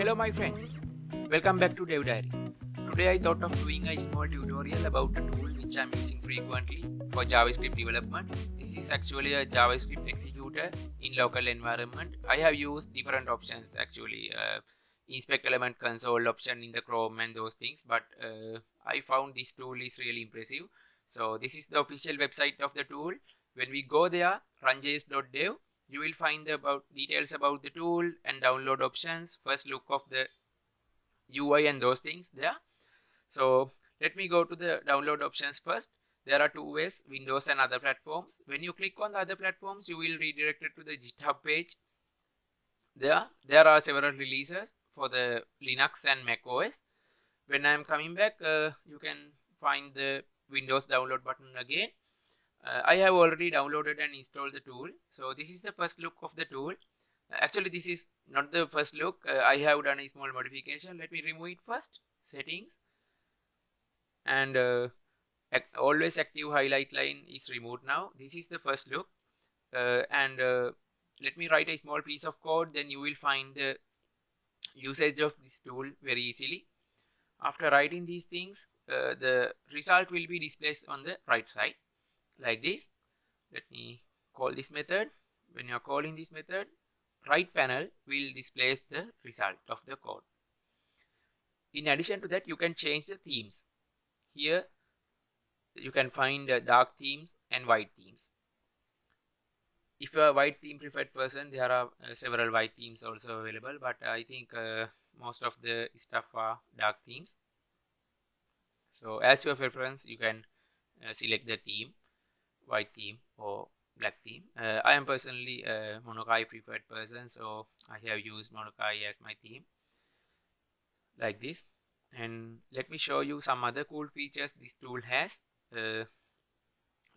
Hello my friend, welcome back to Dev Diary. Today I thought of doing a small tutorial about a tool which I am using frequently for JavaScript development. This is actually a JavaScript executor in local environment. I have used different options actually, inspect element console option in the Chrome and those things, but I found this tool is really impressive. So this is the official website of the tool. When we go there, runjs.dev, you will find details about the tool and download options, first look of the UI and those things there. So let me go to the download options first. There are two ways, Windows and other platforms. When you click on the other platforms, you will redirect it to the GitHub page. There are several releases for the Linux and Mac OS. When I am coming back, you can find the Windows download button again. I have already downloaded and installed the tool. So this is the first look of the tool. Actually, this is not the first look. I have done a small modification. Let me remove it first. Settings. And always active highlight line is removed now. This is the first look. Let me write a small piece of code. Then you will find the usage of this tool very easily. After writing these things, the result will be displayed on the right side like this. Let me call this method. When you are calling this method, right panel will display the result of the code. In addition to that, you can change the themes. Here you can find dark themes and white themes. If you are a white theme preferred person, there are several white themes also available, but I think most of the stuff are dark themes. So as your preference, you can select the theme, white theme or black theme. I am personally a Monokai preferred person, so I have used Monokai as my theme like this. And let me show you some other cool features this tool has.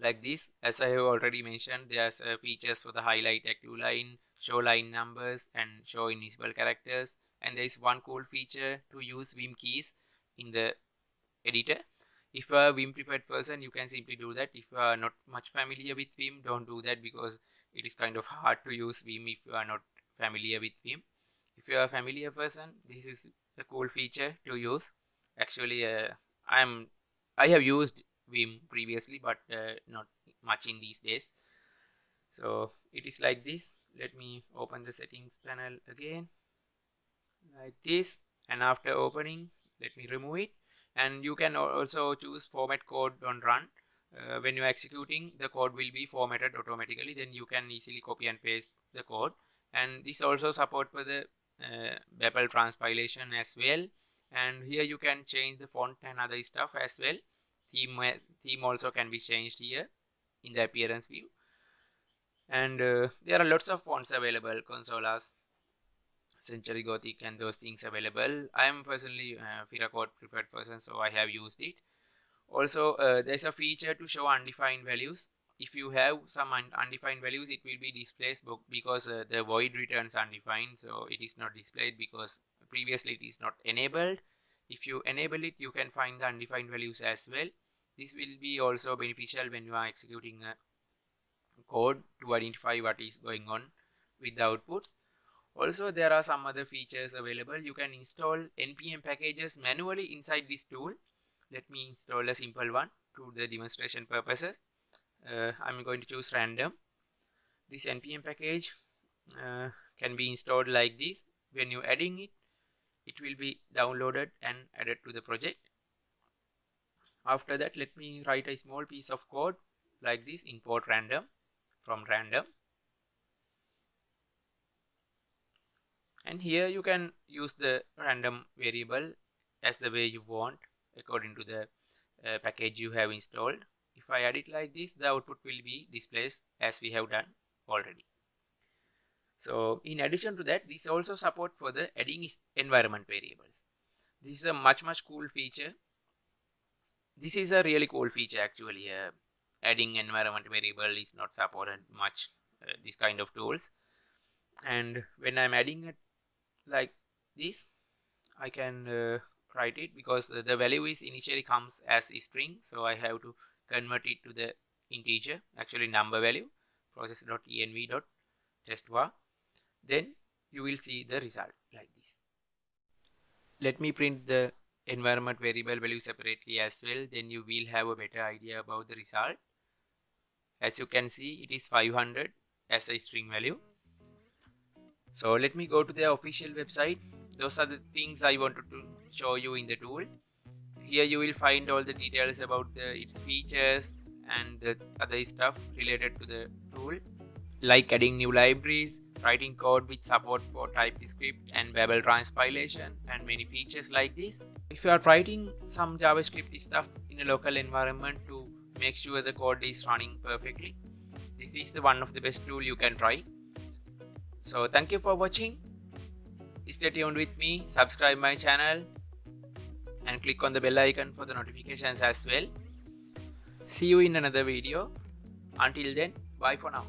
Like this, as I have already mentioned, there's features for the highlight active line, show line numbers and show invisible characters. And there is one cool feature to use Vim keys in the editor. If you are a Vim preferred person, you can simply do that. If you are not much familiar with Vim, don't do that because it is kind of hard to use Vim if you are not familiar with Vim. If you are a familiar person, this is a cool feature to use. Actually, I have used Vim previously, but not much in these days. So it is like this. Let me open the settings panel again like this, and after opening, let me remove it. And you can also choose format code on run. When you are executing, the code will be formatted automatically. Then you can easily copy and paste the code. And this also support for the Babel transpilation as well. And here you can change the font and other stuff as well. Theme also can be changed here in the appearance view. And there are lots of fonts available, Consolas, Century Gothic and those things available. I am personally Firacode preferred person, so I have used it. Also, there's a feature to show undefined values. If you have some undefined values, it will be displayed because the void returns undefined, so it is not displayed because previously it is not enabled. If you enable it, you can find the undefined values as well. This will be also beneficial when you are executing a code to identify what is going on with the outputs. Also, there are some other features available. You can install npm packages manually inside this tool. Let me install a simple one to the demonstration purposes. I'm going to choose random. This npm package can be installed like this. When you're adding it, it will be downloaded and added to the project. After that, let me write a small piece of code like this. Import random from random. And here you can use the random variable as the way you want according to the package you have installed. If I add it like this, the output will be displayed as we have done already. So in addition to that, this also support for the adding environment variables. This is a much cool feature. This is a really cool feature actually. Adding environment variable is not supported much, this kind of tools. And when I'm adding it like this, I can write it because the value is initially comes as a string, so I have to convert it to the integer, actually number value, process.env.testvar. Then you will see the result like this. Let me print the environment variable value separately as well, then you will have a better idea about the result. As you can see, it is 500 as a string value. So let me go to the official website. Those are the things I wanted to show you in the tool. Here you will find all the details about its features and the other stuff related to the tool, like adding new libraries, writing code with support for TypeScript and Babel transpilation, and many features like this. If you are writing some JavaScript stuff in a local environment to make sure the code is running perfectly, this is the one of the best tool you can try. So thank you for watching. Stay tuned with me, subscribe my channel and click on the bell icon for the notifications as well. See you in another video. Until then, bye for now.